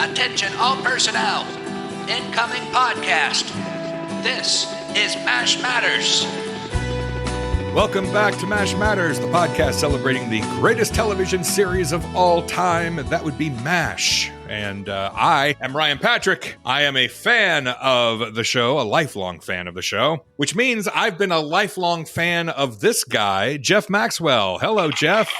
Attention all personnel. Incoming podcast. This is MASH Matters. Welcome back to MASH Matters, the podcast celebrating the greatest television series of all time. That would be MASH. And I am Ryan Patrick. I am a fan of the show, a lifelong fan of the show, which means I've been a lifelong fan of this guy, Jeff Maxwell. Hello, Jeff.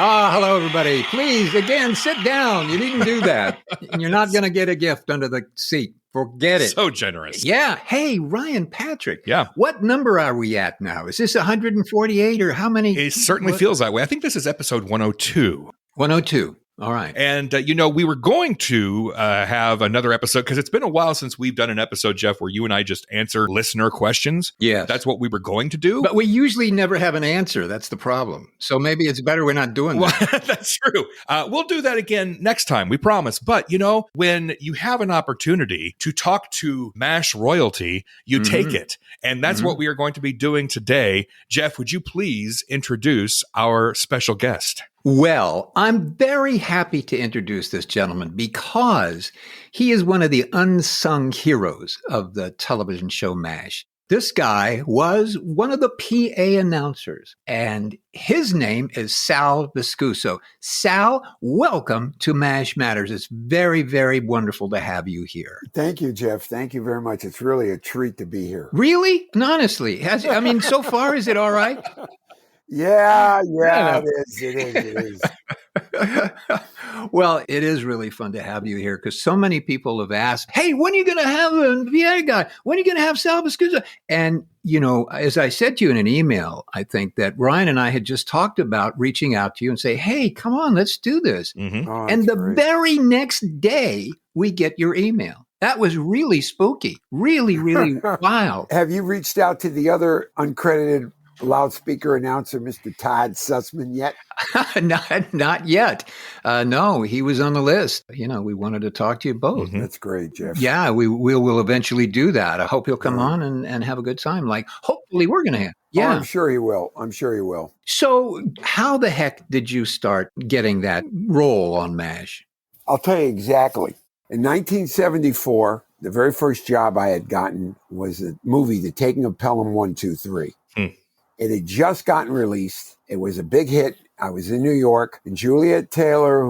Hello, everybody. Please, again, sit down. You needn't do that. You're not going to get a gift under the seat. Forget it. So generous. Yeah. Hey, Ryan Patrick. Yeah. What number are we at now? Is this 148 or how many? It certainly feels that way. I think this is episode 102. 102. All right. And, we were going to have another episode because it's been a while since we've done an episode, Jeff, where you and I just answer listener questions. Yes. That's what we were going to do. But we usually never have an answer. That's the problem. So maybe it's better we're not doing that. Well, that's true. We'll do that again next time, we promise. But, when you have an opportunity to talk to MASH royalty, you take it. And that's what we are going to be doing today. Jeff, would you please introduce our special guest? Well, I'm very happy to introduce this gentleman because he is one of the unsung heroes of the television show MASH. This guy was one of the PA announcers, and his name is Sal Viscuso. Sal, welcome to MASH Matters. It's very, very wonderful to have you here. Thank you, Jeff. Thank you very much. It's really a treat to be here. Really? And honestly, so far, is it all right? Yeah, it is. Well, it is really fun to have you here because so many people have asked, hey, when are you going to have a VA guy? When are you going to have Sal Viscuso? And, as I said to you in an email, I think that Ryan and I had just talked about reaching out to you and say, hey, come on, let's do this. Mm-hmm. Oh, and the great. Very next day, we get your email. That was really spooky, really, really wild. Have you reached out to the other uncredited loudspeaker announcer, Mr. Todd Sussman, yet? Not yet. No, he was on the list. We wanted to talk to you both. Mm-hmm. That's great, Jeff. Yeah, we will eventually do that. I hope he'll come on and have a good time. Like, hopefully we're going to have. Yeah, Oh, I'm sure he will. So how the heck did you start getting that role on MASH? I'll tell you exactly. In 1974, the very first job I had gotten was the movie, The Taking of Pelham 1, 2, 3. It had just gotten released. It was a big hit. I was in New York, and Juliet Taylor,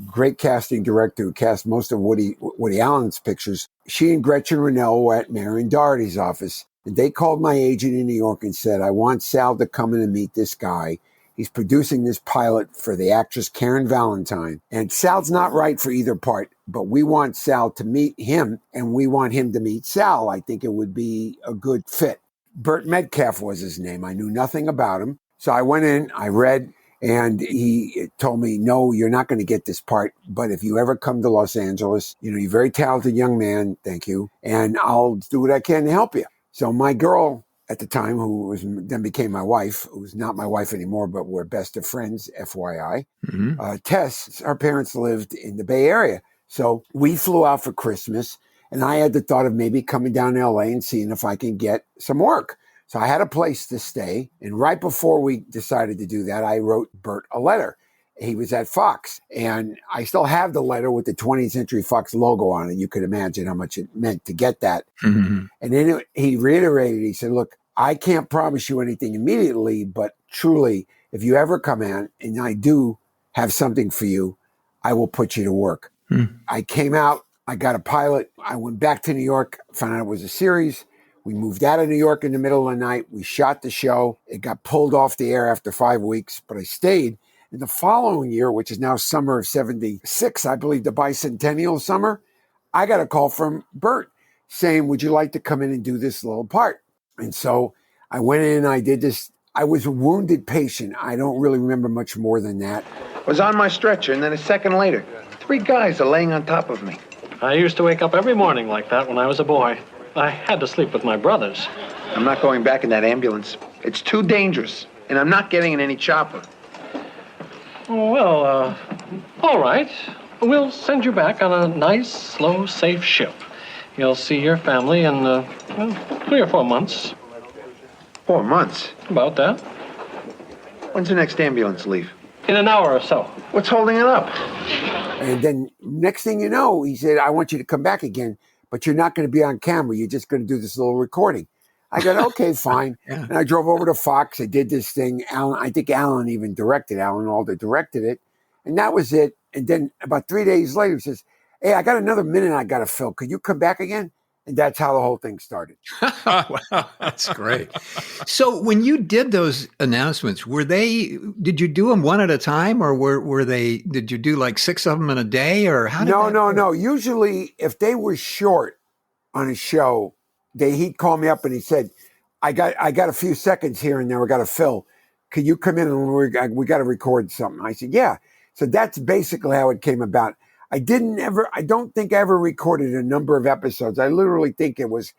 great casting director who cast most of Woody Allen's pictures, she and Gretchen Rennell were at Marion Doherty's office. And they called my agent in New York and said, I want Sal to come in and meet this guy. He's producing this pilot for the actress Karen Valentine. And Sal's not right for either part, but we want Sal to meet him, and we want him to meet Sal. I think it would be a good fit. Burt Metcalf was his name. I knew nothing about him. So I went in, I read, and he told me, no, you're not going to get this part. But if you ever come to Los Angeles, you're a very talented young man. Thank you. And I'll do what I can to help you. So my girl at the time, who then became my wife, who's not my wife anymore, but we're best of friends, FYI, Tess, her parents lived in the Bay Area. So we flew out for Christmas. And I had the thought of maybe coming down to LA and seeing if I can get some work. So I had a place to stay. And right before we decided to do that, I wrote Bert a letter. He was at Fox. And I still have the letter with the 20th Century Fox logo on it. You could imagine how much it meant to get that. Mm-hmm. And then he reiterated, he said, look, I can't promise you anything immediately, but truly, if you ever come in and I do have something for you, I will put you to work. I came out. I got a pilot. I went back to New York, found out it was a series. We moved out of New York in the middle of the night. We shot the show. It got pulled off the air after 5 weeks, but I stayed. In the following year, which is now summer of 76, I believe the bicentennial summer, I got a call from Bert saying, would you like to come in and do this little part? And so I went in, I did this. I was a wounded patient. I don't really remember much more than that. I was on my stretcher, and then a second later, 3 guys are laying on top of me. I used to wake up every morning like that when I was a boy. I had to sleep with my brothers. I'm not going back in that ambulance. It's too dangerous, and I'm not getting in any chopper. Well, all right. We'll send you back on a nice, slow, safe ship. You'll see your family in, 3 or 4 months. 4 months? About that. When's the next ambulance leave? In an hour or so. What's holding it up? And then next thing you know, he said, I want you to come back again, but you're not going to be on camera. You're just going to do this little recording. I got, okay, fine. Yeah. And I drove over to Fox. I did this thing. I think Alan even directed, Alan Alda directed it. And that was it. And then about 3 days later, he says, hey, I got another minute I got to fill. Could you come back again? And that's how the whole thing started. Wow, that's great. So when you did those announcements, did you do them one at a time, or did you do like 6 of them in a day, or how did No. Usually if they were short on a show, he'd call me up and he said, I got a few seconds here and there we got to fill. Could you come in and we got to record something? I said, yeah. So that's basically how it came about. I don't think I ever recorded a number of episodes. I literally think it was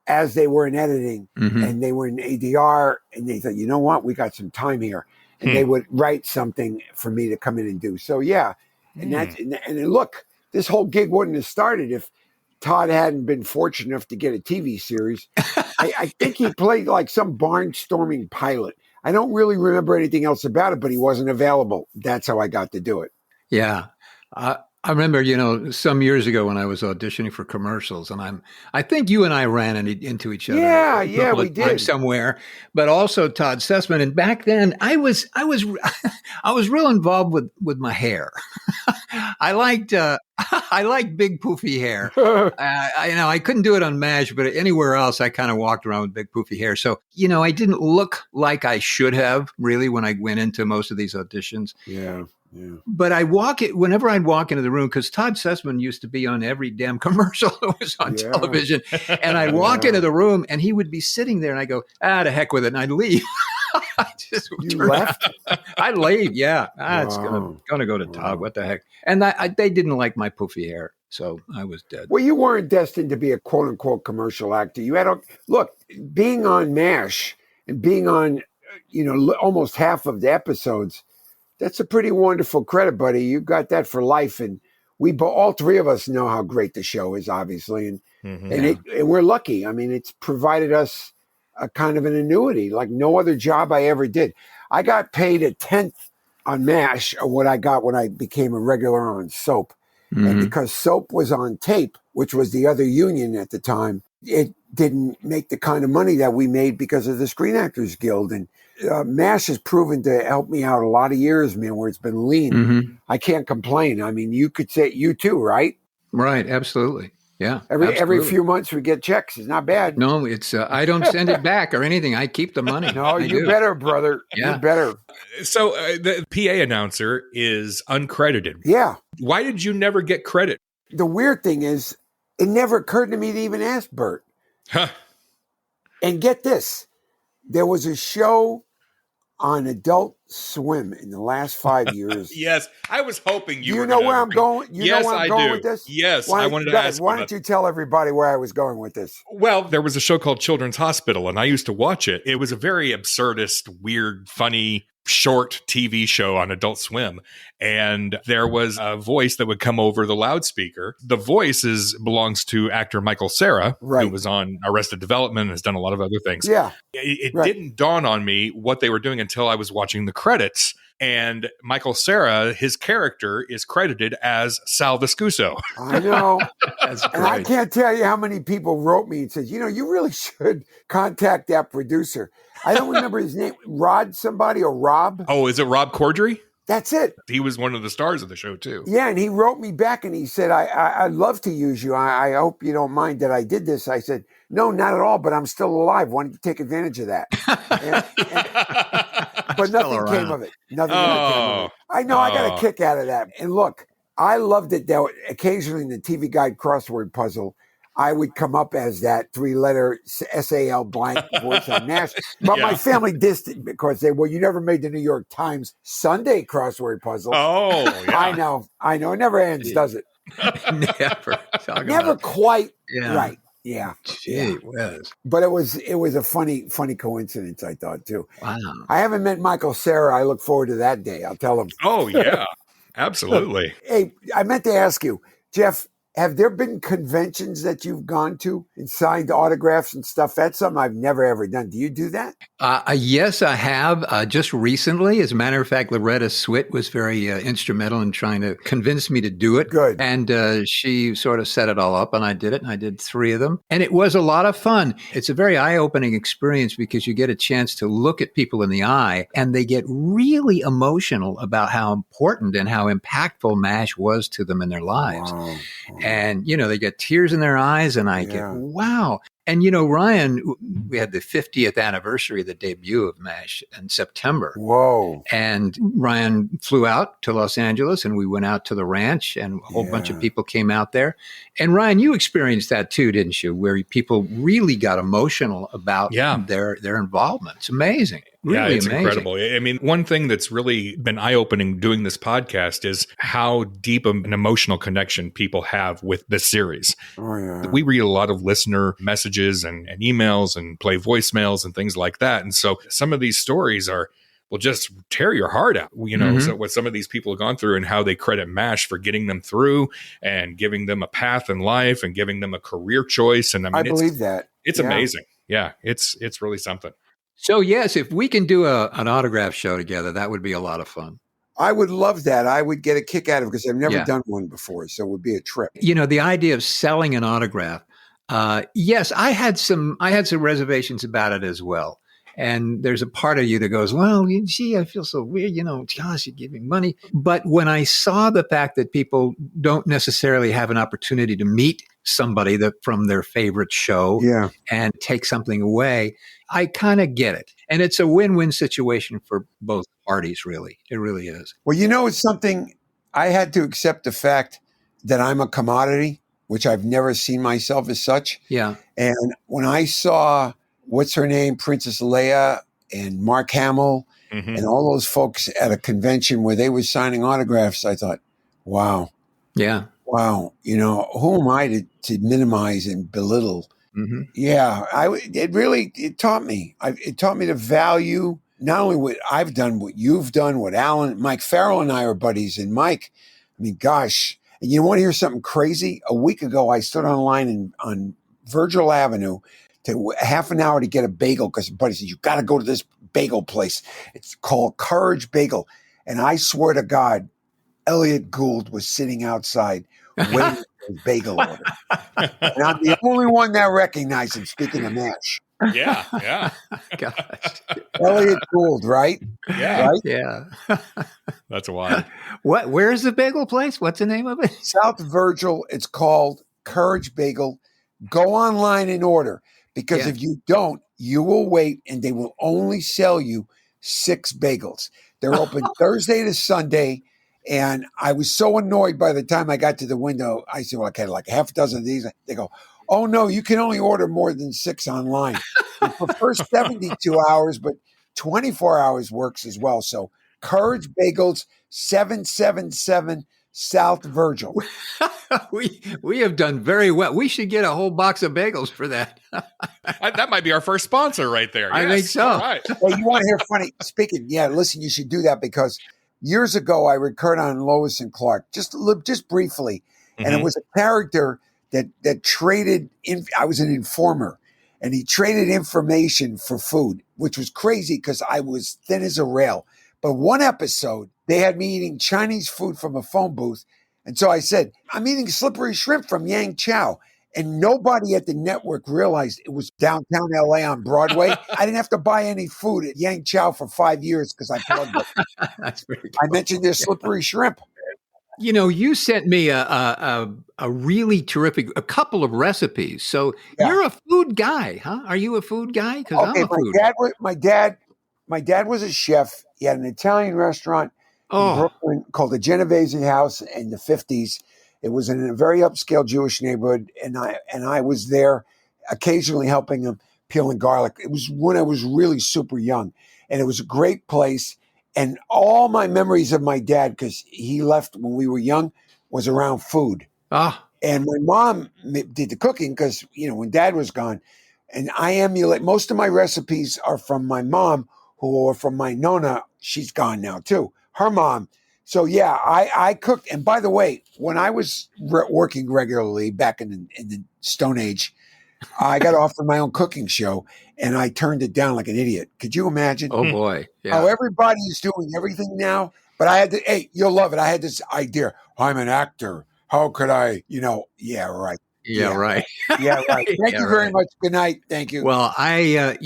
as they were in editing and they were in ADR and they thought, you know what, we got some time here. And they would write something for me to come in and do. So yeah. And look, this whole gig wouldn't have started if Todd hadn't been fortunate enough to get a TV series. I think he played like some barnstorming pilot. I don't really remember anything else about it, but he wasn't available. That's how I got to do it. Yeah. I remember, some years ago when I was auditioning for commercials, and I think you and I ran into each other. Yeah, we did somewhere. But also Todd Sussman, and back then I was real involved with my hair. I liked big poofy hair. I couldn't do it on MASH, but anywhere else I kind of walked around with big poofy hair. So I didn't look like I should have really when I went into most of these auditions. Yeah. Yeah. But whenever I'd walk into the room, because Todd Sussman used to be on every damn commercial that was on television, and I'd walk into the room and he would be sitting there and I go, to heck with it, and I'd leave. You left? I'd leave, yeah. It's gonna go to Todd, what the heck? And they didn't like my poofy hair, so I was dead. Well, you weren't destined to be a quote unquote commercial actor. You had being on MASH and being on, almost half of the episodes. That's a pretty wonderful credit, buddy. You got that for life. And all three of us know how great the show is, obviously. And we're lucky. I mean, it's provided us a kind of an annuity like no other job I ever did. I got paid 1/10 on MASH of what I got when I became a regular on Soap. And because Soap was on tape, which was the other union at the time, it didn't make the kind of money that we made because of the Screen Actors Guild. And MASH has proven to help me out a lot of years, man, where it's been lean. I can't complain. I mean, you could say you too, right? Right. Absolutely. Yeah. Every few months we get checks. It's not bad. No, it's I don't send it back or anything. I keep the money. No, you better, brother. Yeah. You better. So the PA announcer is uncredited. Yeah. Why did you never get credit? The weird thing is, it never occurred to me to even ask Bert. Huh. And get this. There was a show on Adult Swim in the last 5 years. Yes, I was hoping you were know where I'm going? Yes, know where I'm I going do. with this? Yes, I wanted to ask. Why don't you tell everybody where I was going with this? Well, there was a show called Children's Hospital, and I used to watch it. It was a very absurdist, weird, funny, short TV show on Adult Swim. And there was a voice that would come over the loudspeaker. The voice belongs to actor Michael Cera, who was on Arrested Development and has done a lot of other things. Yeah. It didn't dawn on me what they were doing until I was watching the credits. And Michael Cera, his character is credited as Sal Viscuso. I know. That's great. And I can't tell you how many people wrote me and said, you really should contact that producer. I don't remember his name. Rod somebody or Rob? Oh, is it Rob Corddry? That's it. He was one of the stars of the show, too. Yeah, and he wrote me back and he said, I'd love to use you. I hope you don't mind that I did this. I said, no, not at all, but I'm still alive. Why don't you take advantage of that? But nothing came of it. Nothing came of it. I know I got a kick out of that. And look, I loved it that occasionally in the TV Guide crossword puzzle, I would come up as that 3-letter SAL blank voice on MASH. But my family dissed it because you never made the New York Times Sunday crossword puzzle. Oh, yeah. I know. It never ends, does it? Never quite right. Yeah. Gee whiz. But it was a funny coincidence, I thought, too. Wow. I haven't met Michael Cera. I look forward to that day. I'll tell him. Oh, yeah. Absolutely. Hey, I meant to ask you, Jeff, Have there been conventions that you've gone to and signed autographs and stuff? That's something I've never, ever done. Do you do that? Yes, I have. Just recently, as a matter of fact, Loretta Swit was very instrumental in trying to convince me to do it. Good. And she sort of set it all up, and I did it, and I did 3 of them. And it was a lot of fun. It's a very eye-opening experience because you get a chance to look at people in the eye, and they get really emotional about how important and how impactful MASH was to them in their lives. Wow. And, they get tears in their eyes, and I get, wow. And, Ryan, we had the 50th anniversary of the debut of MASH in September. Whoa. And Ryan flew out to Los Angeles, and we went out to the ranch, and a whole bunch of people came out there. And Ryan, you experienced that too, didn't you? Where people really got emotional about their involvement. It's amazing. Really it's amazing. Incredible. I mean, one thing that's really been eye-opening doing this podcast is how deep an emotional connection people have with this series. Oh, yeah. We read a lot of listener messages and emails and play voicemails and things like that. And so some of these stories will just tear your heart out, so what some of these people have gone through and how they credit MASH for getting them through and giving them a path in life and giving them a career choice. And I believe that. It's amazing. Yeah, it's really something. So, yes, if we can do an autograph show together, that would be a lot of fun. I would love that. I would get a kick out of it because I've never done one before. So it would be a trip. The idea of selling an autograph. Yes, I had some reservations about it as well. And there's a part of you that goes, well, gee, I feel so weird, gosh, you give me money. But when I saw the fact that people don't necessarily have an opportunity to meet somebody from their favorite show and take something away, I kind of get it. And it's a win-win situation for both parties, really. It really is. Well, it's something I had to accept the fact that I'm a commodity, which I've never seen myself as such. Yeah. And when I saw, what's her name, Princess Leia and Mark Hamill and all those folks at a convention where they were signing autographs, I thought, wow. Yeah. Wow. Who am I to minimize and belittle? Mm-hmm. Yeah. It taught me. It taught me to value not only what I've done, what you've done, what Mike Farrell and I are buddies. And Mike, I mean, gosh, and you want to hear something crazy? A week ago, I stood on a line on Virgil Avenue to half an hour to get a bagel because a buddy said, you got to go to this bagel place. It's called Courage Bagel. And I swear to God, Elliot Gould was sitting outside waiting for his bagel order. And I'm the only one that recognized him, speaking of MASH. Yeah. Gosh. Elliot Gould, right? Yeah. Right? Yeah. That's wild. Where's the bagel place? What's the name of it? South Virgil. It's called Courage Bagel. Go online and order because if you don't, you will wait and they will only sell you 6 bagels. They're open Thursday to Sunday. And I was so annoyed by the time I got to the window. I said, well, I had like half a dozen of these. They go, oh, no, you can only order more than 6 online. It prefers 72 hours, but 24 hours works as well. So Courage Bagels, 777 South Virgil. We have done very well. We should get a whole box of bagels for that. That might be our first sponsor right there. I think so. All right. Well, you want to hear funny? Speaking, listen, you should do that because years ago I recurred on Lois and Clark, just briefly, and it was a character that traded. I was an informer, and he traded information for food, which was crazy because I was thin as a rail. But one episode, they had me eating Chinese food from a phone booth. And so I said, I'm eating slippery shrimp from Yang Chow. And nobody at the network realized it was downtown LA on Broadway. I didn't have to buy any food at Yang Chow for 5 years because I plugged it. That's very cool. I mentioned their slippery shrimp. You sent me a really terrific, a couple of recipes. So you're a food guy, huh? Are you a food guy? Because I'm a food guy. My dad was a chef. He had an Italian restaurant in Brooklyn called the Genovese House in the 50s. It was in a very upscale Jewish neighborhood, and I was there occasionally helping him peeling garlic. It was when I was really super young, and it was a great place. And all my memories of my dad, because he left when we were young, was around food. And my mom did the cooking because, when dad was gone. And I emulate, most of my recipes are from my mom, or from my Nona. She's gone now too. Her mom. So yeah, I cooked. And by the way, when I was working regularly back in the Stone Age, I got offered my own cooking show, and I turned it down like an idiot. Could you imagine Oh boy. how Yeah. everybody is doing everything now? But I had to. Hey, you'll love it. I had this idea. I'm an actor. How could I? Yeah, right. Yeah, right. Yeah, right. Thank Yeah, you very right. much. Good night. Thank you. Well, I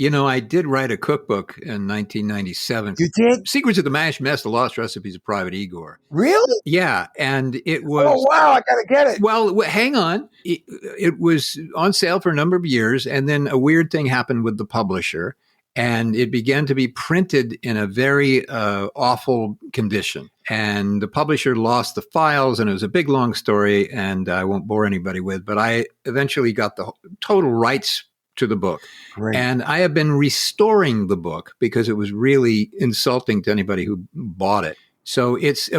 did write a cookbook in 1997. You did? Secrets of the Mashed Mess, The Lost Recipes of Private Igor. Really? Yeah, and it was. Oh, wow. I got to get it. Well, hang on. It was on sale for a number of years, and then a weird thing happened with the publisher, and it began to be printed in a very awful condition. And the publisher lost the files, and it was a big, long story, and I won't bore anybody with, but I eventually got the total rights to the book. Great. And I have been restoring the book because it was really insulting to anybody who bought it. So it's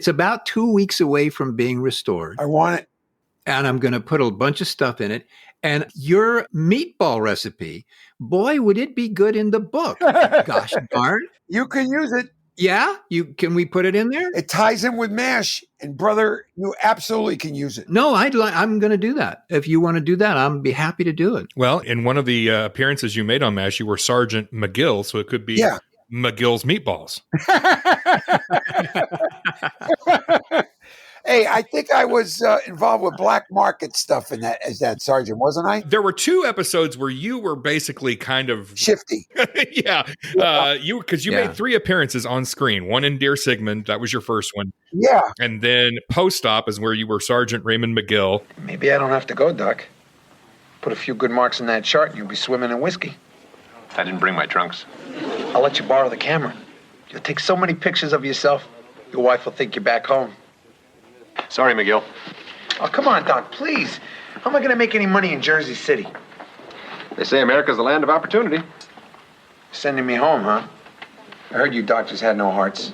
about 2 weeks away from being restored. I want it. And I'm going to put a bunch of stuff in it. And your meatball recipe, boy, would it be good in the book. Gosh darn. You can use it. Yeah? Can we put it in there? It ties in with MASH. And brother, you absolutely can use it. No, I'm going to do that. If you want to do that, I'll be happy to do it. Well, in one of the appearances you made on MASH, you were Sergeant McGill, so it could be McGill's Meatballs. Hey, I think I was involved with black market stuff in that as that sergeant, wasn't I? There were 2 episodes where you were basically kind of shifty. Yeah. You made 3 appearances on screen. One in Dear Sigmund, that was your first one. Yeah. And then post-op is where you were Sergeant Raymond McGill. Maybe I don't have to go, Doc. Put a few good marks in that chart and you'll be swimming in whiskey. I didn't bring my trunks. I'll let you borrow the camera. You'll take so many pictures of yourself, your wife will think you're back home. Sorry, McGill. Oh, come on, Doc, please. How am I going to make any money in Jersey City? They say America's the land of opportunity. Sending me home, huh? I heard you doctors had no hearts.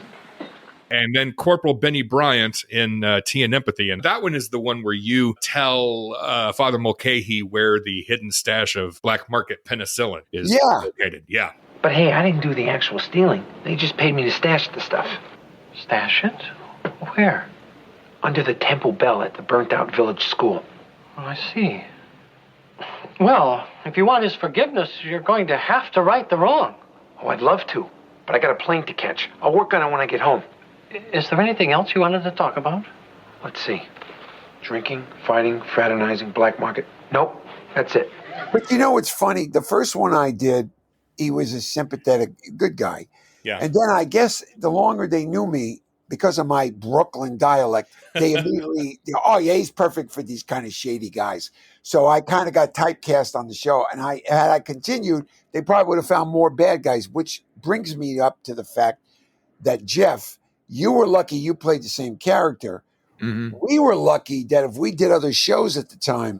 And then Corporal Benny Bryant in Tea and Empathy. And that one is the one where you tell Father Mulcahy where the hidden stash of black market penicillin is located. Yeah. But hey, I didn't do the actual stealing. They just paid me to stash the stuff. Stash it? Where? Under the temple bell at the burnt-out village school. Oh, I see. Well, if you want his forgiveness, you're going to have to right the wrong. Oh, I'd love to, but I got a plane to catch. I'll work on it when I get home. Is there anything else you wanted to talk about? Let's see. Drinking, fighting, fraternizing, black market. Nope, that's it. But you know what's funny? The first one I did, he was a sympathetic, good guy. Yeah. And then I guess the longer they knew me, because of my Brooklyn dialect, they immediately, oh yeah, he's perfect for these kind of shady guys. So I kind of got typecast on the show. And had I continued, they probably would have found more bad guys, which brings me up to the fact that, Jeff, you were lucky you played the same character. Mm-hmm. We were lucky that if we did other shows at the time,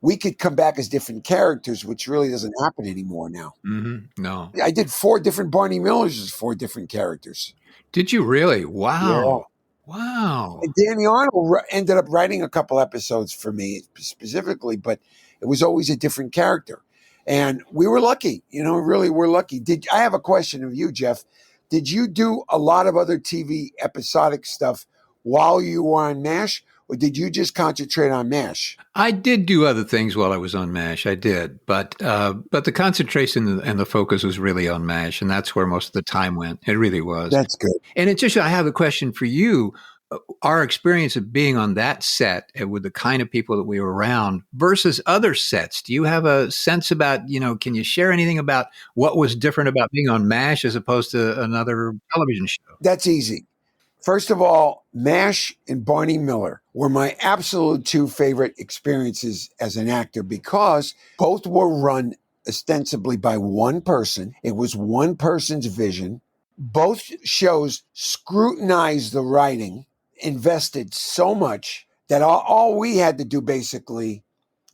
we could come back as different characters, which really doesn't happen anymore now. Mm-hmm. No. I did 4 different Barney Millers as 4 different characters. Did you really? Wow. Yeah. Wow. And Danny Arnold ended up writing a couple episodes for me specifically, but it was always a different character. And we were lucky, really we're lucky. I have a question of you, Jeff. Did you do a lot of other TV episodic stuff while you were on MASH, or did you just concentrate on MASH? I did do other things while I was on MASH. I did, but the concentration and the focus was really on MASH, and that's where most of the time went. It really was. That's good. And it's just, I have a question for you. Our experience of being on that set with the kind of people that we were around versus other sets. Do you have a sense about, can you share anything about what was different about being on MASH as opposed to another television show? That's easy. First of all, MASH and Barney Miller were my absolute 2 favorite experiences as an actor because both were run ostensibly by one person. It was one person's vision. Both shows scrutinized the writing, invested so much that all we had to do basically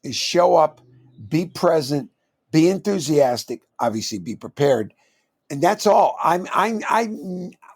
is show up, be present, be enthusiastic, obviously be prepared. And that's all.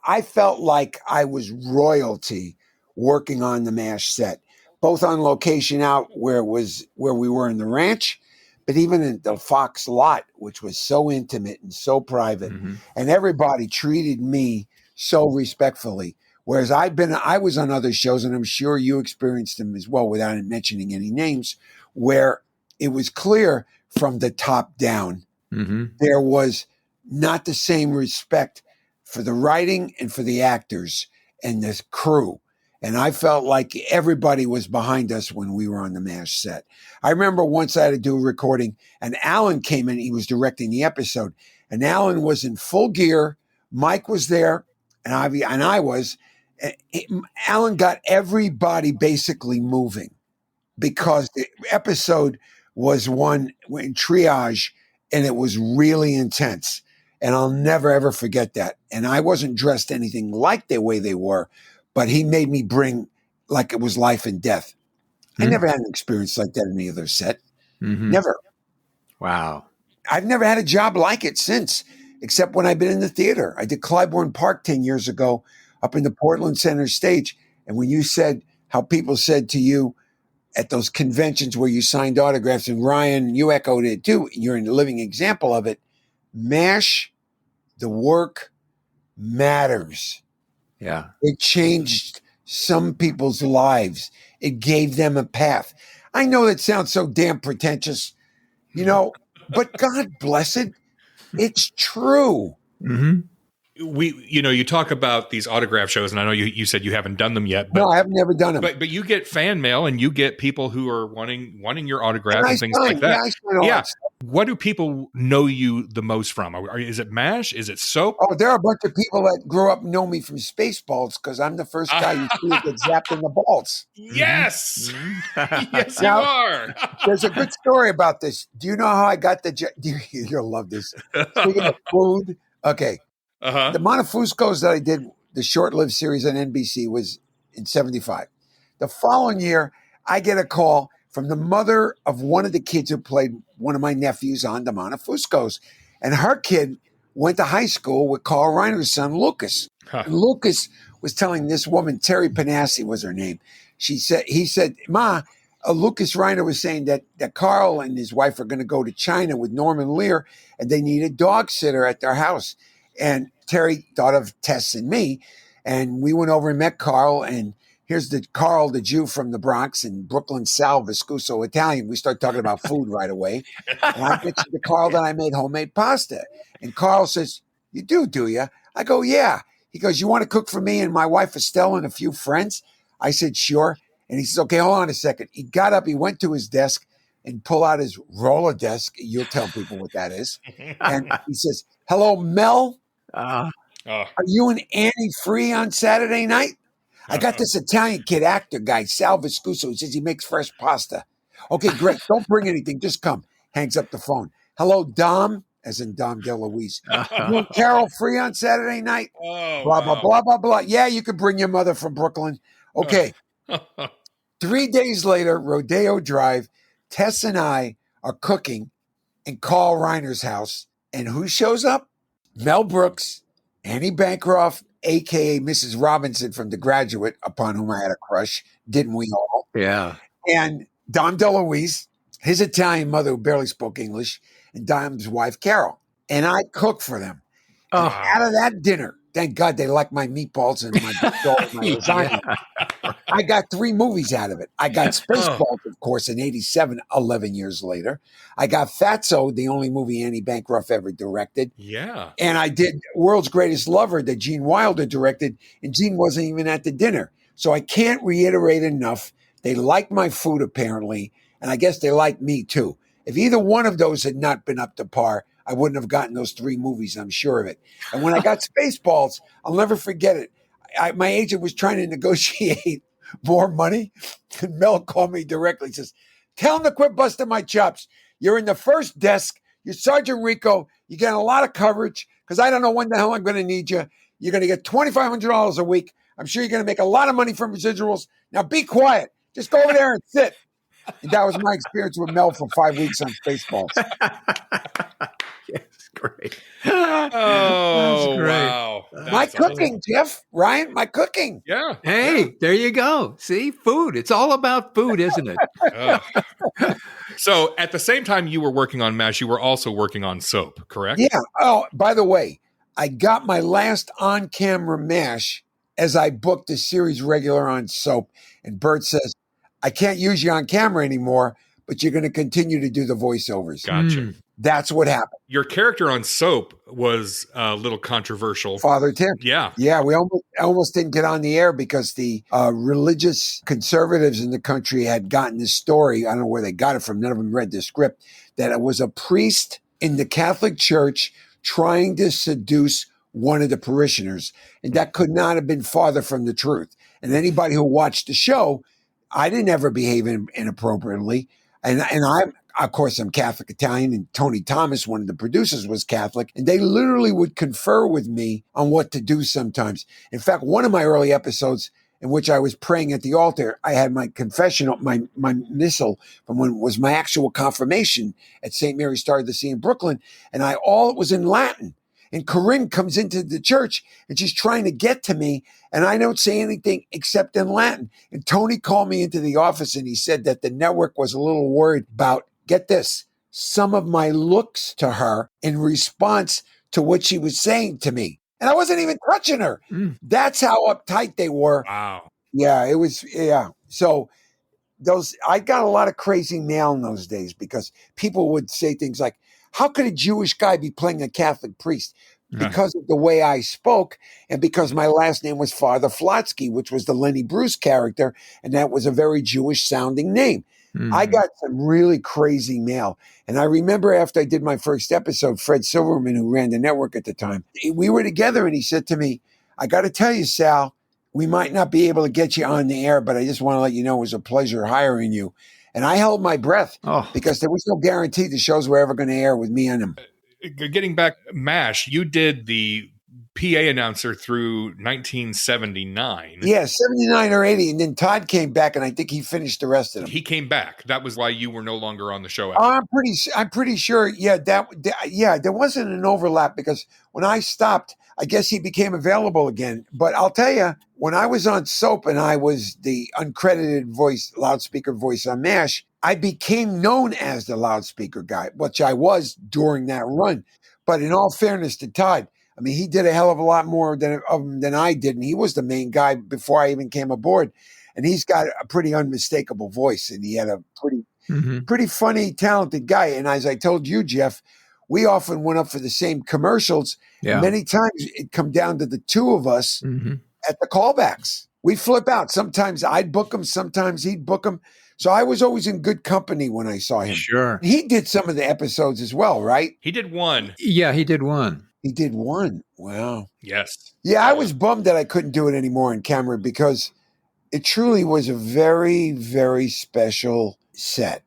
I felt like I was royalty working on the MASH set, both on location out where we were in the ranch, but even in the Fox lot, which was so intimate and so private. Mm-hmm. And everybody treated me so respectfully. Whereas I was on other shows, and I'm sure you experienced them as well without mentioning any names, where it was clear from the top down, there was not the same respect for the writing and for the actors and the crew. And I felt like everybody was behind us when we were on the MASH set. I remember once I had to do a recording, and Alan came in. He was directing the episode, and Alan was in full gear. Mike was there, and I was. Alan got everybody basically moving because the episode was one in triage, and it was really intense. And I'll never, ever forget that. And I wasn't dressed anything like the way they were, but he made me bring like it was life and death. I never had an experience like that in any other set. Never. Wow. I've never had a job like it since, except when I've been in the theater. I did Clybourne Park 10 years ago up in the Portland Center stage. And when you said how people said to you at those conventions where you signed autographs, and Ryan, you echoed it too, you're a living example of it. MASH, the work matters. Yeah. It changed some people's lives. It gave them a path. I know that sounds so damn pretentious, but God bless it. It's true. You talk about these autograph shows, and I know you said you haven't done them yet. But, no, I've never done them. But you get fan mail, and you get people who are wanting your autograph and things like that. Yeah. What do people know you the most from? Is it MASH? Is it soap? Oh, there are a bunch of people that grew up know me from Spaceballs because I'm the first guy you see that gets zapped in the balls. Yes. Yes, Now, you are. There's a good story about this. Do you know how I got the job? You'll love this. Speaking of food, okay. The Montefuscos that I did, the short-lived series on NBC, was in 75. The following year, I get a call from the mother of one of the kids who played one of my nephews on the Montefuscos. And her kid went to high school with Carl Reiner's son, Lucas. And Lucas was telling this woman, Terry Panassi was her name. He said, Ma, Lucas Reiner was saying that Carl and his wife are going to go to China with Norman Lear, and they need a dog sitter at their house. And Terry thought of Tess and me, and we went over and met Carl. And here's Carl, the Jew from the Bronx and Brooklyn, Sal Viscuso Italian. We start talking about food right away. And I mentioned to Carl that I made homemade pasta. And Carl says, "You do you?" I go, "Yeah." He goes, "You want to cook for me and my wife Estelle and a few friends?" I said, "Sure." And he says, "Okay, hold on a second." He got up, he went to his desk and pulled out his roller desk. You'll tell people what that is. And he says, "Hello, Mel. Are you and Annie free on Saturday night? I got this Italian kid actor guy, Sal Viscuso, who says he makes fresh pasta." "Okay, great. Don't bring anything. Just come." Hangs up the phone. "Hello, Dom," as in Dom DeLuise. "You and Carol free on Saturday night?" Blah, blah, blah, blah. "Yeah, you can bring your mother from Brooklyn." Okay. 3 days later, Rodeo Drive, Tess and I are cooking in Carl Reiner's house. And who shows up? Mel Brooks, Annie Bancroft, a.k.a. Mrs. Robinson from The Graduate, upon whom I had a crush. Didn't we all? Yeah. And Dom DeLuise, his Italian mother who barely spoke English, and Dom's wife, Carol. And I cooked for them. And out of that dinner, thank God they liked my meatballs and my lasagna. I got 3 movies out of it. I got Spaceballs, of course, in 87, 11 years later. I got Fatso, the only movie Annie Bancroft ever directed. Yeah. And I did World's Greatest Lover that Gene Wilder directed, and Gene wasn't even at the dinner. So I can't reiterate enough. They liked my food, apparently, and I guess they liked me, too. If either one of those had not been up to par, I wouldn't have gotten those 3 movies, I'm sure of it. And when I got Spaceballs, I'll never forget it. My agent was trying to negotiate more money, and Mel called me directly. He says, "Tell him to quit busting my chops. You're in the first desk. You're Sergeant Rico. You're getting a lot of coverage because I don't know when the hell I'm going to need you. You're going to get $2,500 a week. I'm sure you're going to make a lot of money from residuals. Now be quiet. Just go over there and sit." And that was my experience with Mel for 5 weeks on Spaceballs. Yes, great. Oh, great. wow. My cooking, Jeff, Ryan, my cooking. Yeah. Hey, there you go. See, food. It's all about food, isn't it? So at the same time you were working on MASH, you were also working on soap, correct? Yeah. Oh, by the way, I got my last on-camera MASH as I booked a series regular on soap. And Bert says, I can't use you on camera anymore, but you're going to continue to do the voiceovers. Gotcha. That's what happened. Your character on Soap was a little controversial. Father Tim. Yeah. Yeah, we almost didn't get on the air because the religious conservatives in the country had gotten this story. I don't know where they got it from. None of them read the script. That it was a priest in the Catholic Church trying to seduce one of the parishioners. And that could not have been farther from the truth. And anybody who watched the show, I didn't ever behave inappropriately. And of course, I'm Catholic Italian, and Tony Thomas, one of the producers, was Catholic, and they literally would confer with me on what to do sometimes. In fact, one of my early episodes in which I was praying at the altar, I had my confessional, my missal from when it was my actual confirmation at St. Mary's Star of the Sea in Brooklyn, and all it was in Latin. And Corinne comes into the church and she's trying to get to me, and I don't say anything except in Latin. And Tony called me into the office and he said that the network was a little worried about, get this, some of my looks to her in response to what she was saying to me. And I wasn't even touching her. That's how uptight they were. Wow. Yeah, it was, yeah. So I got a lot of crazy mail in those days because people would say things like, how could a Jewish guy be playing a Catholic priest? Because of the way I spoke and because my last name was Father Flotsky, which was the Lenny Bruce character, and that was a very Jewish sounding name. I got some really crazy mail. And I remember after I did my first episode, Fred Silverman, who ran the network at the time, we were together and he said to me, I got to tell you, Sal, we might not be able to get you on the air, but I just want to let you know it was a pleasure hiring you. And I held my breath because there was no guarantee the shows were ever going to air with me on them. Getting back, MASH, you did the PA announcer through 1979. Yeah, 79 or 80. And then Todd came back, and I think he finished the rest of them. He came back. That was why you were no longer on the show. I'm pretty sure. Yeah, there wasn't an overlap because when I stopped, I guess he became available again. But I'll tell you, when I was on Soap and I was the uncredited loudspeaker voice on MASH, I became known as the loudspeaker guy, which I was during that run. But in all fairness to Todd, I mean, he did a hell of a lot more than I did, and he was the main guy before I even came aboard. And he's got a pretty unmistakable voice, and he had a pretty funny, talented guy. And as I told you, Jeff, we often went up for the same commercials. Yeah. Many times it'd come down to the two of us at the callbacks. We'd flip out. Sometimes I'd book him, sometimes he'd book him. So I was always in good company when I saw him. Sure. He did some of the episodes as well, right? He did one. Yeah, he did one. He did one. Wow. Yes. Yeah, I was bummed that I couldn't do it anymore on camera because it truly was a very, very special set.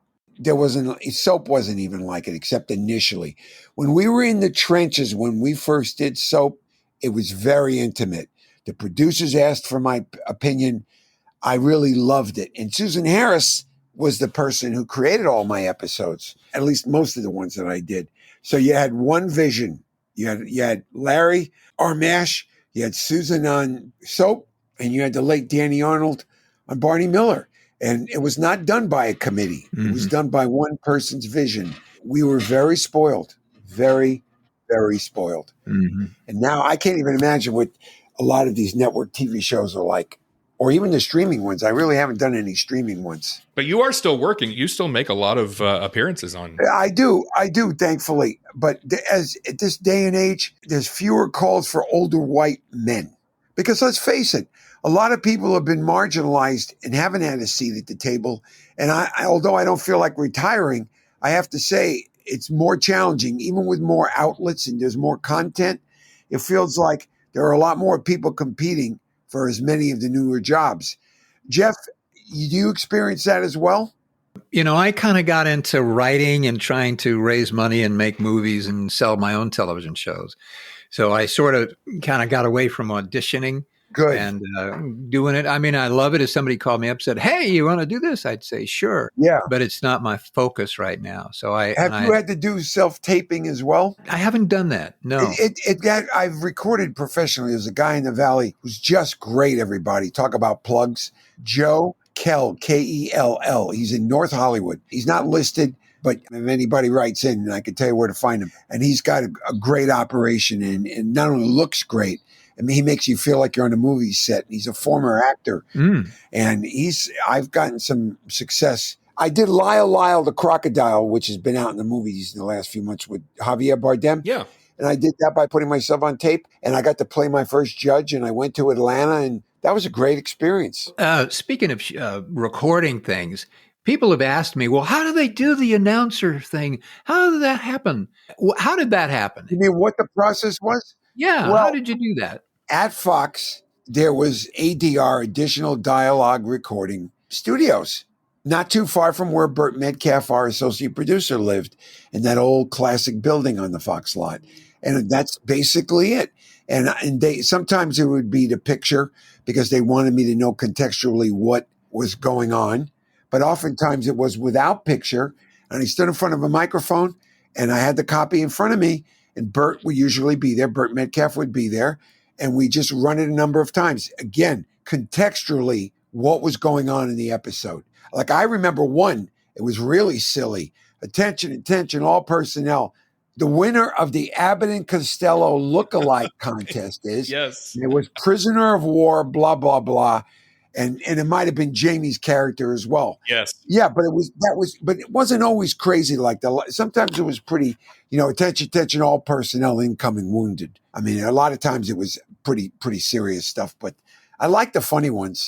Soap wasn't even like it, except initially. When we were in the trenches, when we first did Soap, it was very intimate. The producers asked for my opinion. I really loved it. And Susan Harris was the person who created all my episodes, at least most of the ones that I did. So you had one vision. You had Larry Armash, you had Susan on Soap, and you had the late Danny Arnold on Barney Miller. And it was not done by a committee. It was done by one person's vision. We were very spoiled, very, very spoiled. And now I can't even imagine what a lot of these network TV shows are like, or even the streaming ones. I really haven't done any streaming ones. But you are still working. You still make a lot of appearances on. I do, thankfully. But as at this day and age, there's fewer calls for older white men. Because let's face it, a lot of people have been marginalized and haven't had a seat at the table. And although I don't feel like retiring, I have to say it's more challenging, even with more outlets and there's more content. It feels like there are a lot more people competing for as many of the newer jobs. Jeff, do you experience that as well? You know, I kind of got into writing and trying to raise money and make movies and sell my own television shows. So I sort of kind of got away from auditioning. Good. And doing it. I mean, I love it. If somebody called me up and said, hey, you want to do this? I'd say, sure. Yeah. But it's not my focus right now. So Have you had to do self-taping as well? I haven't done that. No. I've recorded professionally. There's a guy in the Valley who's just great, everybody. Talk about plugs. Joe Kell, Kell. He's in North Hollywood. He's not listed, but if anybody writes in, I can tell you where to find him. And he's got a great operation and not only looks great, I mean, he makes you feel like you're on a movie set. He's a former actor, and I've gotten some success. I did Lyle the Crocodile, which has been out in the movies in the last few months with Javier Bardem. Yeah. And I did that by putting myself on tape, and I got to play my first judge, and I went to Atlanta, and that was a great experience. Speaking of recording things, people have asked me, well, how do they do the announcer thing? How did that happen? How did that happen? You mean what the process was? Yeah. Well, how did you do that? At Fox, there was ADR, additional dialogue recording studios, not too far from where Burt Metcalf, our associate producer, lived, in that old classic building on the Fox lot. And that's basically it. And they sometimes it would be the picture because they wanted me to know contextually what was going on. But oftentimes it was without picture. And I stood in front of a microphone and I had the copy in front of me, and Burt would usually be there. Burt Metcalf would be there. And we just run it a number of times. Again, contextually, what was going on in the episode. Like I remember one, it was really silly. Attention, all personnel. The winner of the Abbott and Costello look-alike contest is, Yes. it was prisoner of war, blah, blah, blah. And it might have been Jamie's character as well. Yes. Yeah, but it wasn't always crazy like that. Sometimes it was pretty, attention, all personnel incoming wounded. I mean, a lot of times it was pretty serious stuff, but I like the funny ones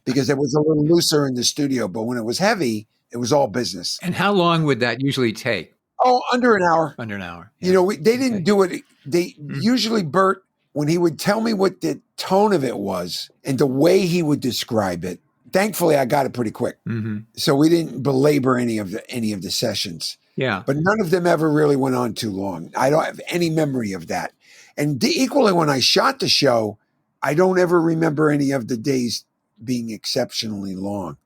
because it was a little looser in the studio, but when it was heavy, it was all business. And how long would that usually take? Oh, under an hour. Under an hour. Yeah. They didn't do it. Usually Burt, when he would tell me what the tone of it was and the way he would describe it, thankfully I got it pretty quick. Mm-hmm. So we didn't belabor any of the sessions. Yeah. But none of them ever really went on too long. I don't have any memory of that. And equally, when I shot the show, I don't ever remember any of the days being exceptionally long.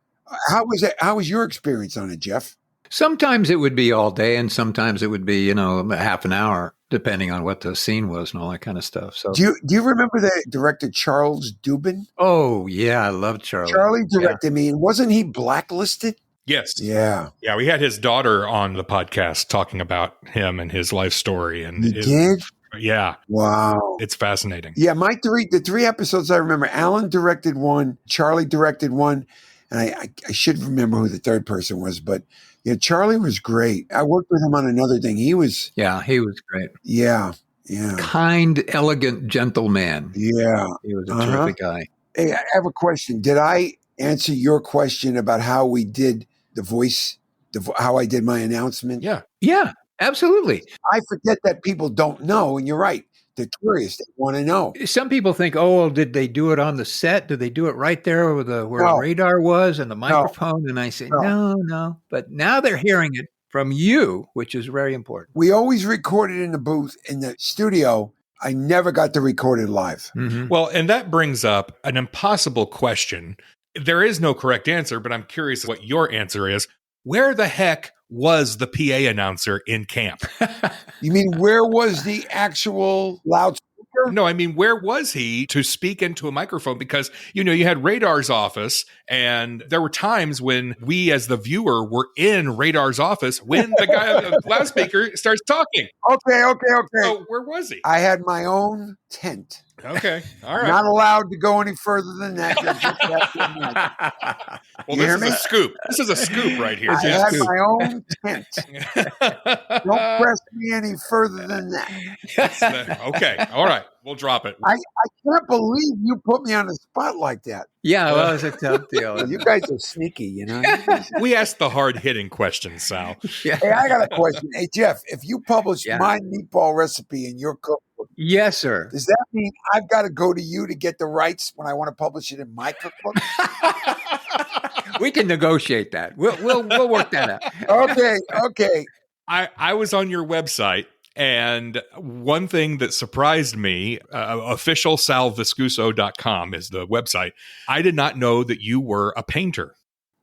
How was it? How was your experience on it, Jeff? Sometimes it would be all day, and sometimes it would be, half an hour, depending on what the scene was and all that kind of stuff. So, Do you remember the director Charles Dubin? oh yeah, I love Charlie. Charlie directed me, and wasn't he blacklisted? Yes. Yeah. Yeah. We had his daughter on the podcast talking about him and his life story. And You did? Yeah. Wow. It's fascinating. Yeah, the three episodes I remember, Alan directed one, Charlie directed one, and I should remember who the third person was, but yeah, Charlie was great. I worked with him on another thing. He was great. Yeah. Kind, elegant, gentle man. Yeah. He was a terrific guy. Hey, I have a question. Did I answer your question about how we did the voice, how I did my announcement? Yeah. Yeah, absolutely. I forget that people don't know, and you're right. They're curious. They want to know. Some people think, did they do it on the set? Did they do it right there where the radar was and the microphone? And I say, no. But now they're hearing it from you, which is very important. We always recorded in the booth in the studio. I never got to record it live. Mm-hmm. Well, and that brings up an impossible question. There is no correct answer, but I'm curious what your answer is. Where the heck was the PA announcer in camp? You mean where was the actual loudspeaker? No, I mean, where was he to speak into a microphone? Because, you had Radar's office, and there were times when we as the viewer were in Radar's office when the guy on the loudspeaker starts talking. Okay. So where was he? I had my own tent. Okay. All right. Not allowed to go any further than that. Well, this is a scoop. This is a scoop right here. I had my own tent. Don't press me any further than that. Okay. All right. We'll drop it. I can't believe you put me on the spot like that. Yeah, well, it's a tough deal. You guys are sneaky, We asked the hard-hitting questions, Sal. Yeah. Hey, I got a question. Hey, Jeff, if you publish my meatball recipe in your cookbook, yes, sir. does that mean I've got to go to you to get the rights when I want to publish it in my cookbook? We can negotiate that. We'll work that out. Okay. I was on your website, and one thing that surprised me, officialsalviscuso.com is the website. I did not know that you were a painter.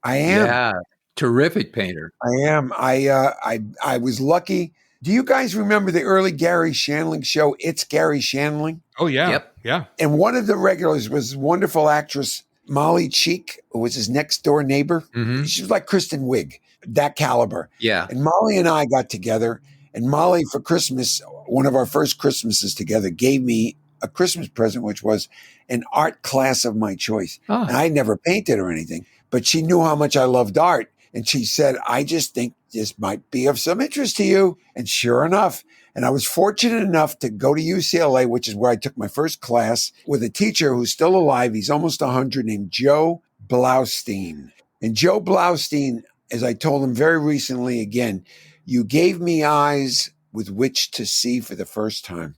I am. Yeah, terrific painter. I am. I was lucky. Do you guys remember the early Gary Shandling show, It's Gary Shandling? Oh, yeah. Yep. Yeah. And one of the regulars was wonderful actress Molly Cheek, who was his next door neighbor. Mm-hmm. She was like Kristen Wiig, that caliber. Yeah. And Molly and I got together, and Molly for Christmas, one of our first Christmases together, gave me a Christmas present, which was an art class of my choice. Oh. And I never painted or anything, but she knew how much I loved art. And she said, I just think this might be of some interest to you. And sure enough, and I was fortunate enough to go to UCLA, which is where I took my first class, with a teacher who's still alive. He's almost 100, named Joe Blaustein. And Joe Blaustein, as I told him very recently again, you gave me eyes with which to see for the first time.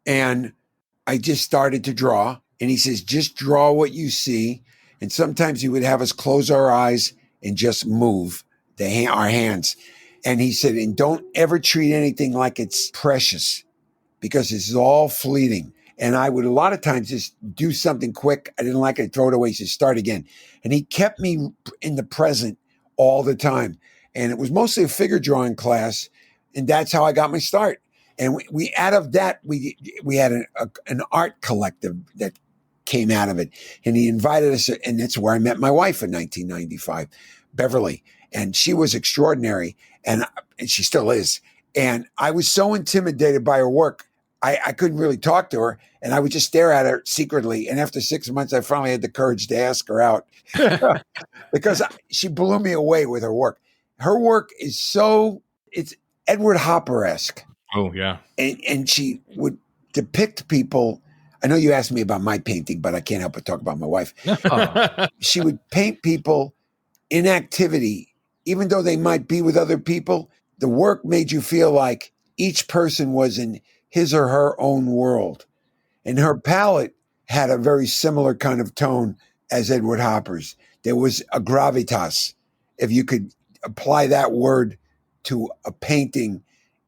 And I just started to draw. And he says, just draw what you see. And sometimes he would have us close our eyes and just move our hands. And he said, and don't ever treat anything like it's precious, because it's all fleeting. And I would a lot of times just do something quick. I didn't like it, throw it away, so start again. And he kept me in the present all the time. And it was mostly a figure drawing class. And that's how I got my start. And we out of that, we had an art collective that came out of it. And he invited us, and that's where I met my wife in 1995, Beverly. And she was extraordinary, and she still is. And I was so intimidated by her work, I couldn't really talk to her, and I would just stare at her secretly. And after 6 months, I finally had the courage to ask her out because she blew me away with her work. Her work is it's Edward Hopper-esque. Oh, yeah. And she would depict people. I know you asked me about my painting, but I can't help but talk about my wife. She would paint people in activity. Even though they might be with other people, the work made you feel like each person was in his or her own world. And her palette had a very similar kind of tone as Edward Hopper's. There was a gravitas, if you could apply that word to a painting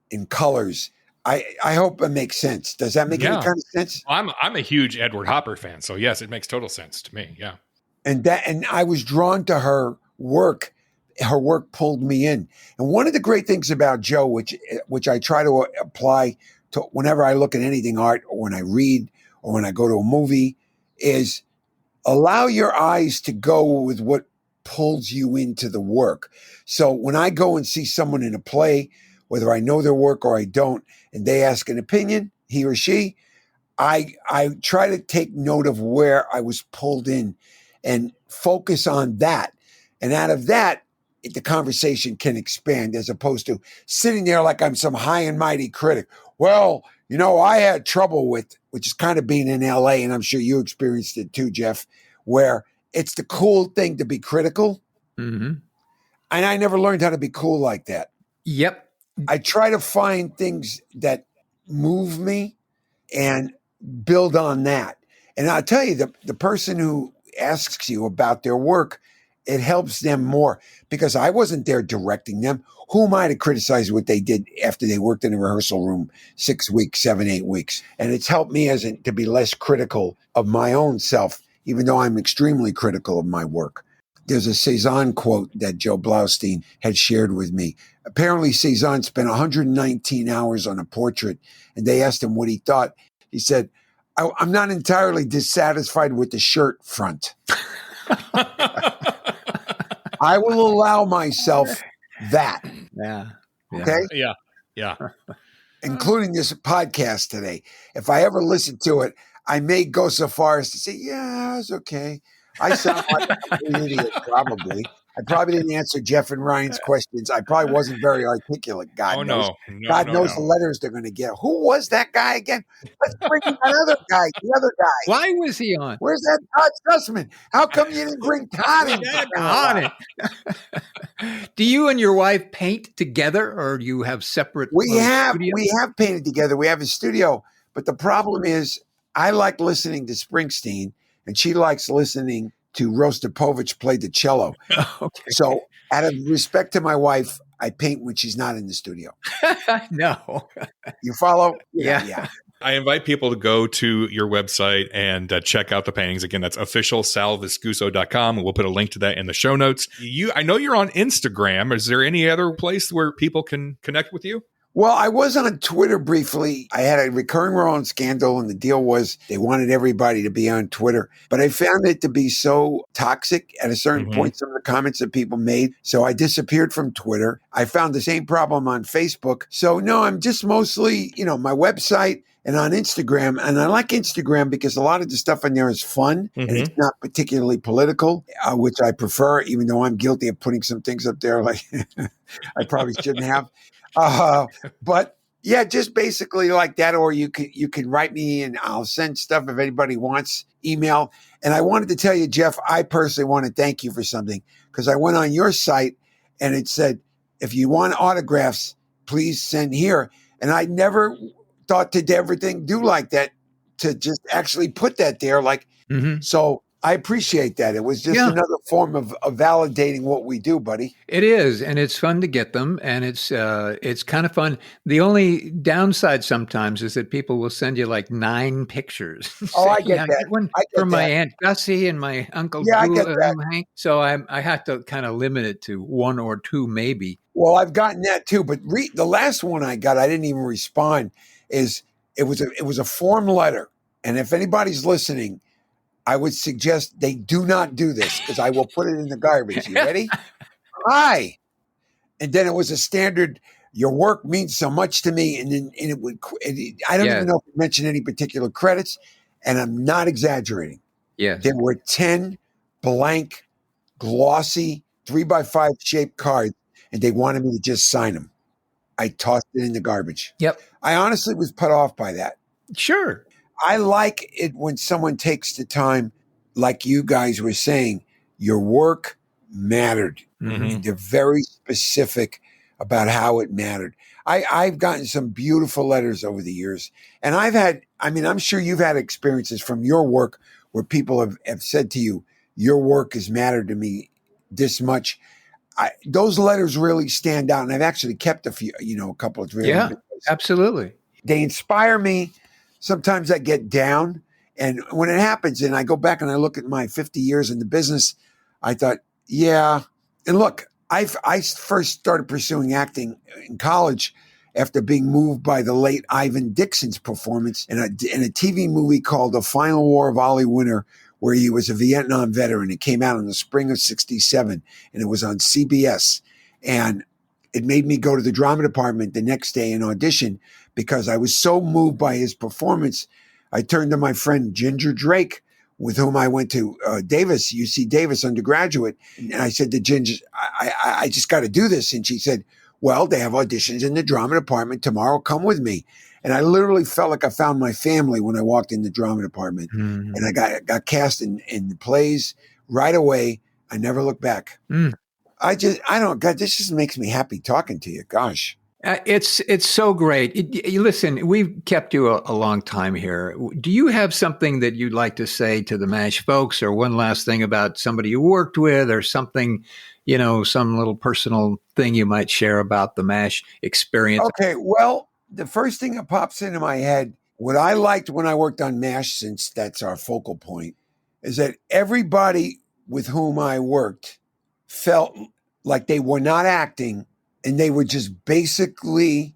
in colors. I hope it makes sense. Does that make any kind of sense? I'm a huge Edward Hopper fan, so yes, it makes total sense to me. Yeah. And I was drawn to her work. Her work pulled me in. And one of the great things about Joe, which I try to apply to whenever I look at anything art, or when I read, or when I go to a movie, is allow your eyes to go with what pulls you into the work. So when I go and see someone in a play, whether I know their work or I don't, and they ask an opinion, he or she, I try to take note of where I was pulled in and focus on that. And out of that, the conversation can expand, as opposed to sitting there like I'm some high and mighty critic. Well, I had trouble with, which is kind of being in LA, and I'm sure you experienced it too, Jeff, where it's the cool thing to be critical. Mm-hmm. And I never learned how to be cool like that. Yep. I try to find things that move me and build on that. And I'll tell you, the person who asks you about their work, it helps them more, because I wasn't there directing them. Who am I to criticize what they did after they worked in a rehearsal room 6 weeks, 7, 8 weeks? And it's helped me to be less critical of my own self, even though I'm extremely critical of my work. There's a Cezanne quote that Joe Blaustein had shared with me. Apparently, Cezanne spent 119 hours on a portrait, and they asked him what he thought. He said, I'm not entirely dissatisfied with the shirt front. I will allow myself that. Yeah. Okay? Yeah. Including this podcast today. If I ever listen to it, I may go so far as to say, yeah, it's okay. I sound like an idiot, probably. I probably didn't answer Jeff and Ryan's questions. I probably wasn't very articulate. God knows. God knows the letters they're going to get. Who was that guy again? Let's bring in another guy. The other guy. Why was he on? Where's that Todd Sussman? How come you didn't bring Todd in? on it. Do you and your wife paint together, or do you have separate? We have painted together. We have a studio, but the problem is, I like listening to Springsteen, and she likes listening to Rostropovich play the cello. Okay. So out of respect to my wife, I paint when she's not in the studio. No. You follow? Yeah. I invite people to go to your website and check out the paintings. Again, that's officialsalviscuso.com. We'll put a link to that in the show notes. I know you're on Instagram. Is there any other place where people can connect with you? Well, I was on Twitter briefly. I had a recurring Rowan scandal, and the deal was they wanted everybody to be on Twitter. But I found it to be so toxic at a certain point, some of the comments that people made. So I disappeared from Twitter. I found the same problem on Facebook. So no, I'm just mostly, my website and on Instagram. And I like Instagram because a lot of the stuff in there is fun and it's not particularly political, which I prefer, even though I'm guilty of putting some things up there like I probably shouldn't have. But yeah, just basically like that. Or you can write me and I'll send stuff if anybody wants email. And I wanted to tell you, Jeff, I personally want to thank you for something, because I went on your site and it said, if you want autographs, please send here. And I never thought to everything do like that, to just actually put that there. Like, so I appreciate that. It was just another form of validating what we do, buddy. It is, and it's fun to get them, and it's kind of fun. The only downside sometimes is that people will send you like 9 pictures. Oh, I get that. Get one from my Aunt Gussie and my Uncle I get that. Hank. So I have to kind of limit it to 1 or 2 maybe. Well, I've gotten that too, but the last one I got, I didn't even respond. It was a form letter, and if anybody's listening, I would suggest they do not do this, because I will put it in the garbage. You ready? Hi. And then it was a standard, your work means so much to me. And then I don't even know if it mentioned any particular credits, and I'm not exaggerating. Yeah. There were 10 blank, glossy, 3x5 shaped cards, and they wanted me to just sign them. I tossed it in the garbage. Yep. I honestly was put off by that. Sure. I like it when someone takes the time, like you guys were saying, your work mattered. They're very specific about how it mattered. I've gotten some beautiful letters over the years, and I'm sure you've had experiences from your work where people have said to you, your work has mattered to me this much. Those letters really stand out, and I've actually kept a few, a couple of 3. Yeah, absolutely. They inspire me. Sometimes I get down, and when it happens and I go back and I look at my 50 years in the business, I thought, yeah. And look, I first started pursuing acting in college after being moved by the late Ivan Dixon's performance in a TV movie called The Final War of Ollie Winter, where he was a Vietnam veteran. It came out in the spring of '67, and it was on CBS. And it made me go to the drama department the next day and audition, because I was so moved by his performance. I turned to my friend Ginger Drake, with whom I went to UC Davis undergraduate. And I said to Ginger, I just got to do this. And she said, well, they have auditions in the drama department tomorrow. Come with me. And I literally felt like I found my family when I walked in the drama department. And I got cast in the plays right away. I never looked back. God, this just makes me happy talking to you. Gosh. It's so great. Listen, we've kept you a long time here. Do you have something that you'd like to say to the MASH folks, or one last thing about somebody you worked with, or something, some little personal thing you might share about the MASH experience? Okay, well, the first thing that pops into my head, what I liked when I worked on MASH, since that's our focal point, is that everybody with whom I worked felt like they were not acting, and they were just basically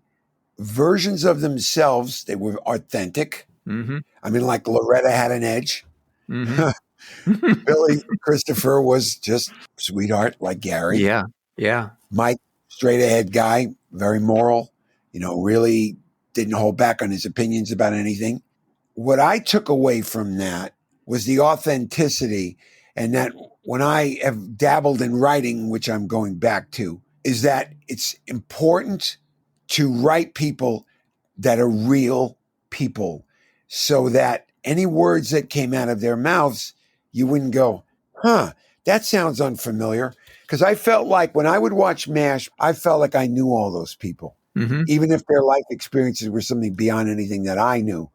versions of themselves. They were authentic. I mean, like Loretta had an edge. Billy Christopher was just sweetheart, like Gary. Yeah. Mike, straight ahead guy, very moral, really didn't hold back on his opinions about anything. What I took away from that was the authenticity, and that when I have dabbled in writing, which I'm going back to, is that it's important to write people that are real people, so that any words that came out of their mouths, you wouldn't go, that sounds unfamiliar. Because I felt like when I would watch MASH, I felt like I knew all those people, even if their life experiences were something beyond anything that I knew.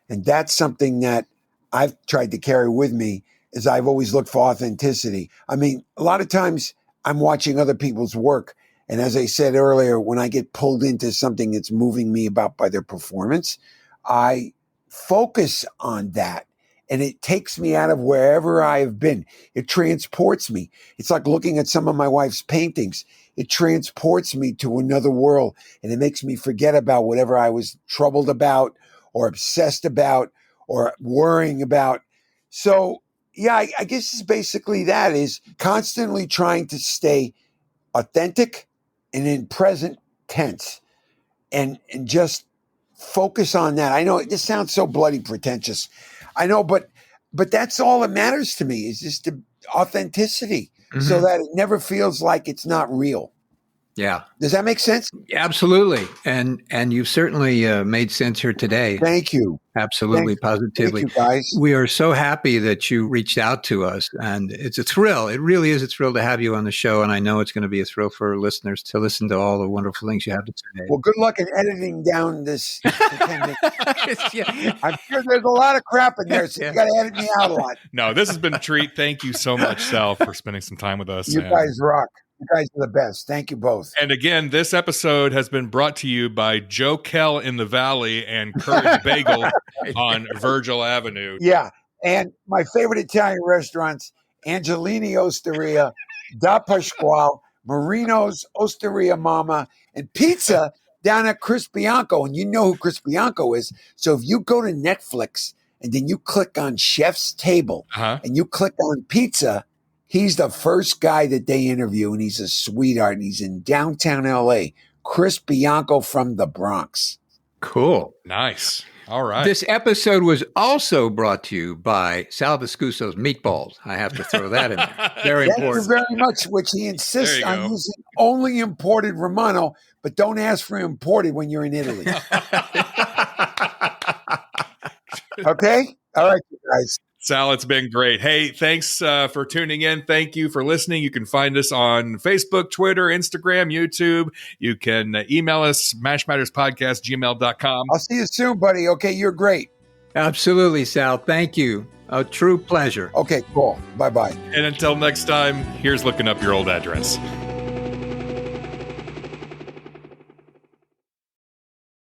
And that's something that I've tried to carry with me, is I've always looked for authenticity. I mean, a lot of times I'm watching other people's work, and as I said earlier, when I get pulled into something that's moving me about by their performance, I focus on that. And it takes me out of wherever I have been. It transports me. It's like looking at some of my wife's paintings. It transports me to another world, and it makes me forget about whatever I was troubled about or obsessed about or worrying about. So, yeah, I guess it's basically that, is constantly trying to stay authentic and in present tense, and just focus on that. I know this sounds so bloody pretentious. I know, but that's all that matters to me is just the authenticity, so that it never feels like it's not real. Yeah. Does that make sense? Absolutely. And you've certainly made sense here today. Thank you. Absolutely, positively. Thank you, guys. We are so happy that you reached out to us, and it's a thrill. It really is a thrill to have you on the show, and I know it's going to be a thrill for listeners to listen to all the wonderful things you have to say. Well, good luck in editing down this. I'm sure there's a lot of crap in there, so you got to edit me out a lot. No, this has been a treat. Thank you so much, Sal, for spending some time with us. You guys rock. You guys are the best. Thank you both. And again, this episode has been brought to you by Joe Kell in the Valley and Courage Bagel on Virgil Avenue. Yeah. And my favorite Italian restaurants, Angelini Osteria, Da Pasquale, Marino's Osteria Mama, and pizza down at Chris Bianco. And you know who Chris Bianco is. So if you go to Netflix and then you click on Chef's Table and you click on pizza, he's the first guy that they interview, and he's a sweetheart, and he's in downtown L.A. Chris Bianco from the Bronx. Cool. Nice. All right. This episode was also brought to you by Sal Viscuso's Meatballs. I have to throw that in there. Very important. Thank you very much, which he insists on using only imported Romano, but don't ask for imported when you're in Italy. Okay? All right, you guys. Sal, it's been great. Hey, thanks for tuning in. Thank you for listening. You can find us on Facebook, Twitter, Instagram, YouTube. You can email us, mashmatterspodcast@gmail.com. I'll see you soon, buddy. Okay, you're great. Absolutely, Sal. Thank you. A true pleasure. Okay, cool. Bye-bye. And until next time, here's looking up your old address.